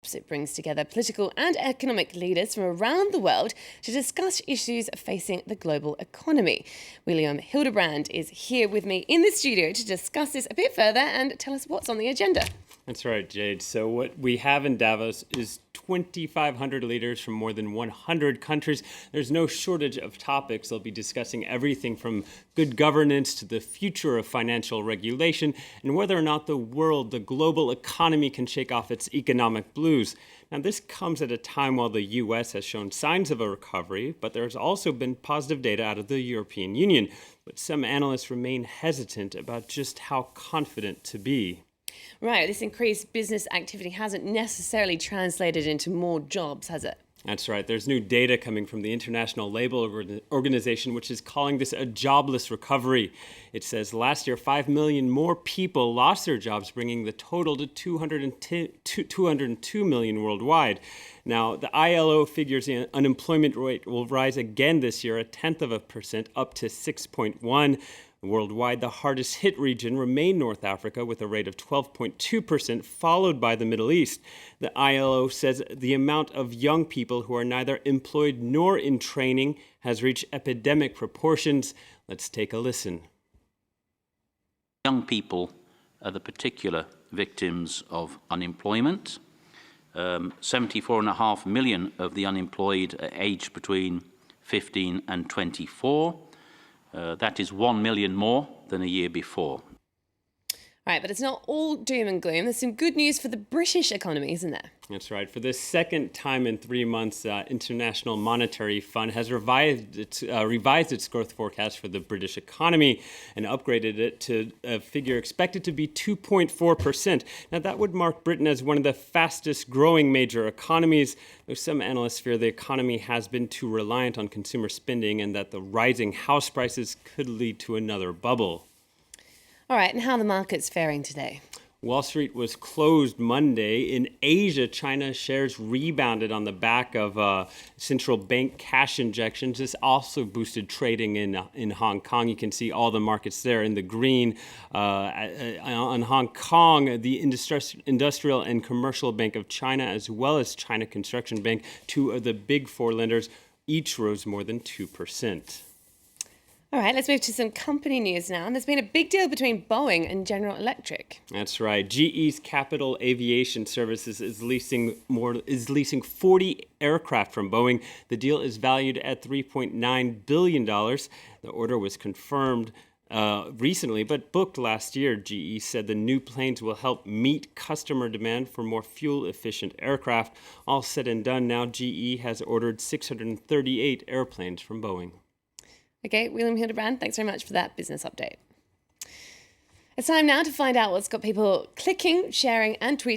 Jobs. It brings together political and economic leaders from around the world to discuss issues facing the global economy. William Hildebrand is here with me in the studio to discuss this a bit further and tell us what's on the agenda. That's right, Jade. So what we have in Davos is 2,500 leaders from more than 100 countries. There's no shortage of topics. They'll be discussing everything from good governance to the future of financial regulation and whether or not the global economy can shake off its economic blues. Now, this comes at a time while the U.S. has shown signs of a recovery, but there's also been positive data out of the European Union. But some analysts remain hesitant about just how confident to be. Right, this increased business activity hasn't necessarily translated into more jobs, has it? That's right. There's new data coming from the International Labour Organization, which is calling this a jobless recovery. It says last year, 5 million more people lost their jobs, bringing the total to 202 million worldwide. Now, the ILO figures the unemployment rate will rise again this year, 0.1%, up to 6.1%. Worldwide, the hardest hit region remained North Africa with a rate of 12.2%, followed by the Middle East. The ILO says the amount of young people who are neither employed nor in training has reached epidemic proportions. Let's take a listen. Young people are the particular victims of unemployment. 74.5 million of the unemployed are aged between 15 and 24. That is 1 million more than a year before. Right, but it's not all doom and gloom. There's some good news for the British economy, isn't there? That's right. For the second time in 3 months, International Monetary Fund has revised its growth forecast for the British economy and upgraded it to a figure expected to be 2.4%. Now, that would mark Britain as one of the fastest growing major economies, though some analysts fear the economy has been too reliant on consumer spending and that the rising house prices could lead to another bubble. All right, and how are the markets faring today? Wall Street was closed Monday. In Asia, China shares rebounded on the back of central bank cash injections. This also boosted trading in Hong Kong. You can see all the markets there in the green. On Hong Kong, the Industrial and Commercial Bank of China, as well as China Construction Bank, two of the big four lenders, each rose more than 2%. All right, let's move to some company news now. And there's been a big deal between Boeing and General Electric. That's right. GE's Capital Aviation Services is leasing 40 aircraft from Boeing. The deal is valued at $3.9 billion. The order was confirmed recently, but booked last year. GE said the new planes will help meet customer demand for more fuel-efficient aircraft. All said and done, now GE has ordered 638 airplanes from Boeing. Okay, William Hildebrand, thanks very much for that business update. It's time now to find out what's got people clicking, sharing and tweeting